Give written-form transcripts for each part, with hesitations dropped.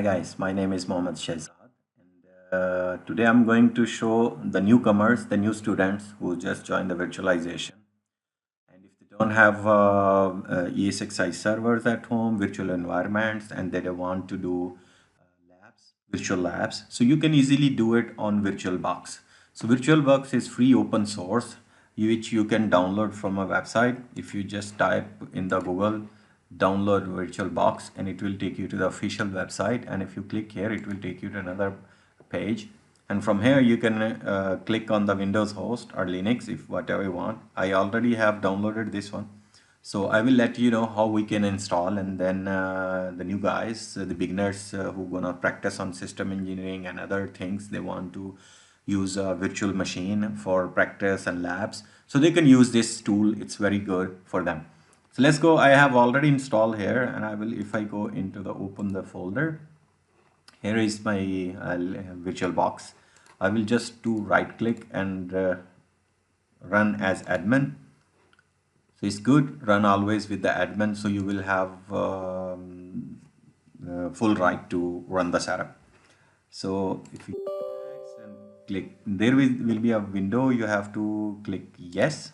Hi guys, my name is Mohammad Shehzad, and today I'm going to show the newcomers, the new students who just joined the virtualization. And if they don't have ESXi servers at home, virtual environments, and they don't want to do virtual labs, so you can easily do it on VirtualBox. So VirtualBox is free open source, which you can download from a website. If you just type in the Google download VirtualBox, and it will take you to the official website, and if you click here it will take you to another page, and from here you can click on the Windows host or Linux, if whatever you want. I already have downloaded this one, so I will let you know how we can install, and then the new guys, the beginners who gonna practice on system engineering and other things, they want to use a virtual machine for practice and labs. So they can use this tool. It's very good for them. So let's go. I have already installed here, and I will, if I go into the open the folder, here is my VirtualBox. I will just do right click and run as admin. So it's good, run always with the admin, so you will have full right to run the setup. So if you and click, there will be a window, you have to click yes.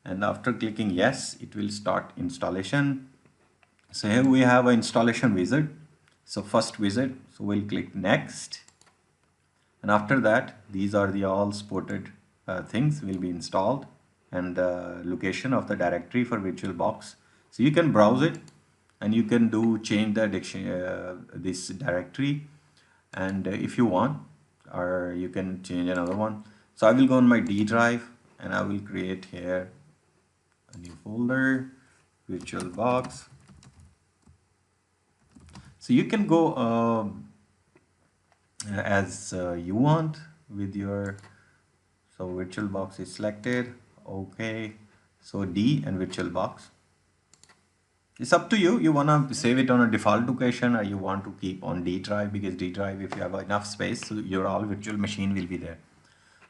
And after clicking yes, it will start installation. So here we have an installation wizard. So first wizard, so we'll click next. And after that, these are the all supported things will be installed, and the location of the directory for VirtualBox. So you can browse it, and you can do change the this directory, and if you want, or you can change another one. So I will go on my D drive, and I will create here a new folder, VirtualBox. So you can go as you want with your, so VirtualBox is selected, okay. So D and VirtualBox, it's up to you. You want to save it on a default location, or you want to keep on D drive, because D drive, if you have enough space, so your all virtual machine will be there.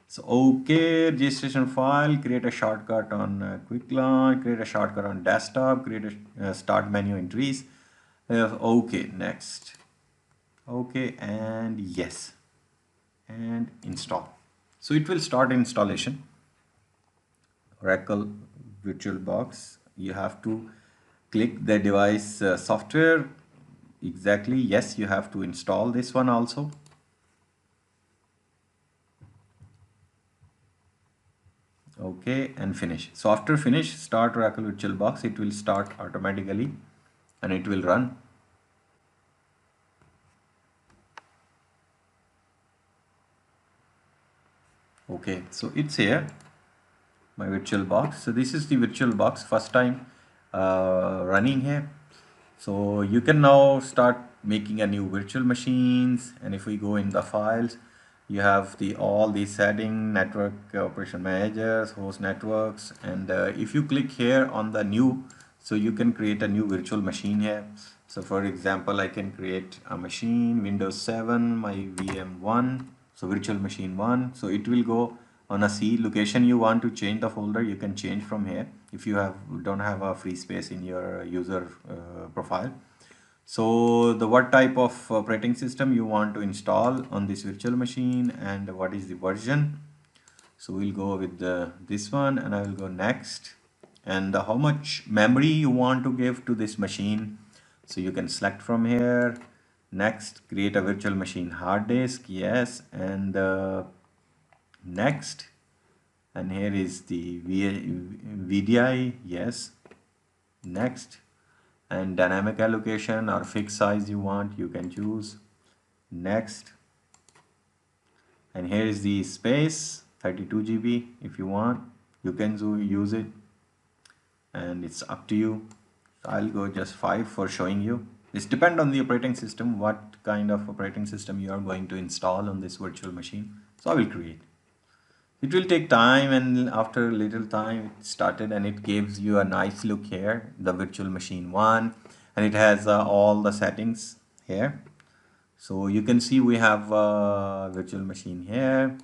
So okay, registration file, create a shortcut on quick launch, create a shortcut on desktop, create a start menu entries. Okay, next. Okay, and yes, and install. So it will start installation. Oracle VirtualBox. You have to click the device software. Exactly. Yes, you have to install this one also. Okay, and finish. So after finish, start Oracle VirtualBox. It will start automatically, and it will run. Okay, so it's here, my VirtualBox. So this is the VirtualBox, first time running here. So you can now start making a new virtual machines, and if we go in the files, you have the all these setting, network operation managers, host networks, and if you click here on the new, so you can create a new virtual machine here. So for example, I can create a machine, Windows 7, my VM1, so virtual machine 1. So it will go on a C location. You want to change the folder, you can change from here if you don't have a free space in your user profile. So the what type of operating system you want to install on this virtual machine, and what is the version. So we'll go with this one, and I will go next, and how much memory you want to give to this machine. So you can select from here. Next, create a virtual machine hard disk, yes, and next, and here is the VDI, yes, next, and dynamic allocation or fixed size you want, you can choose, next, and here is the space, 32 GB. If you want, you can use it, and it's up to you. So I'll go just 5 for showing you. This depends on the operating system, what kind of operating system you are going to install on this virtual machine. So I will create. It will take time, and after a little time it started, and it gives you a nice look here, the virtual machine 1, and it has all the settings here. So you can see we have virtual machine here.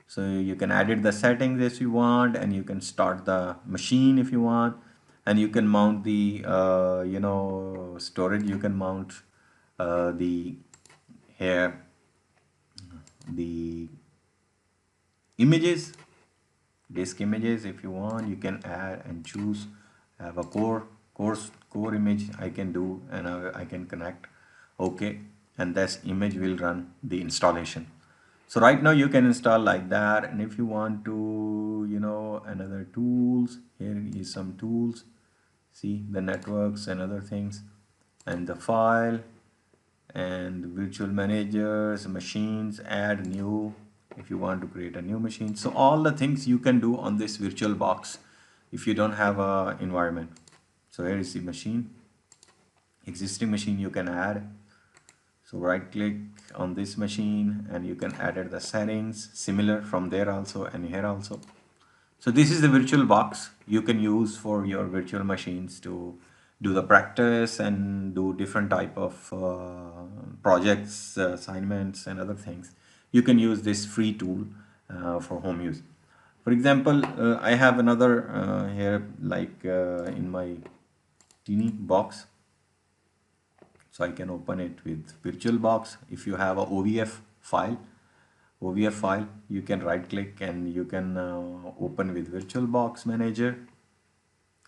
So you can edit the settings if you want, and you can start the machine if you want, and you can mount the storage. You can mount the here the images, disk images. If you want, you can add and choose. Have a core image I can do, and I can connect. Okay, and this image will run the installation. So right now you can install like that, and if you want to, another tools, here is some tools. See the networks and other things, and the file, and virtual managers, machines, add new, if you want to create a new machine. So all the things you can do on this virtual box if you don't have a environment. So here is the machine, existing machine you can add. So right click on this machine and you can edit the settings, similar from there also and here also. So this is the virtual box you can use for your virtual machines to do the practice and do different type of projects, assignments and other things. You can use this free tool for home use. For example, I have another here, like in my teeny box. So I can open it with VirtualBox. If you have a OVF file, you can right click and you can open with VirtualBox Manager.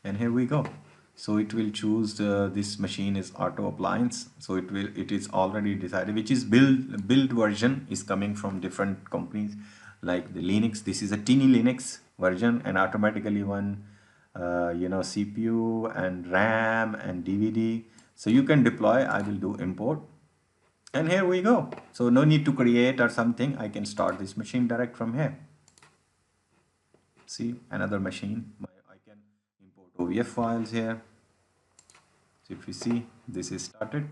And here we go. So it will choose this machine is auto appliance. So it is already decided which is build version is coming from different companies like the Linux. This is a teeny Linux version, and automatically one CPU and RAM and DVD. So you can deploy. I will do import, and here we go. So no need to create or something. I can start this machine direct from here. See, another machine. I can import OVF files here. So if you see, this is started.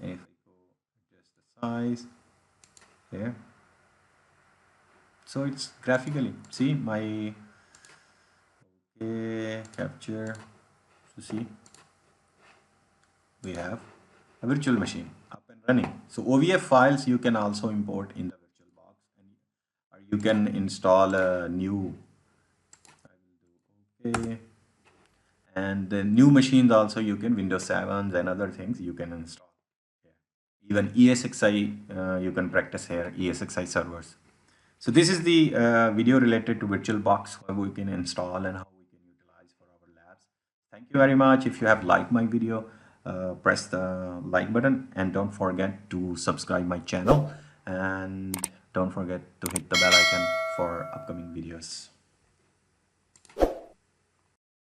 If I go adjust the size here, so it's graphically, see my capture. So see, we have a virtual machine up and running. So OVF files you can also import in the virtual box, or you can install a new. I will do okay. And the new machines also you can, Windows 7s and other things you can install. Even ESXi you can practice here, ESXi servers. So this is the video related to VirtualBox, how we can install and how we can utilize for our labs. Thank you very much. If you have liked my video, press the like button and don't forget to subscribe my channel, and don't forget to hit the bell icon for upcoming videos.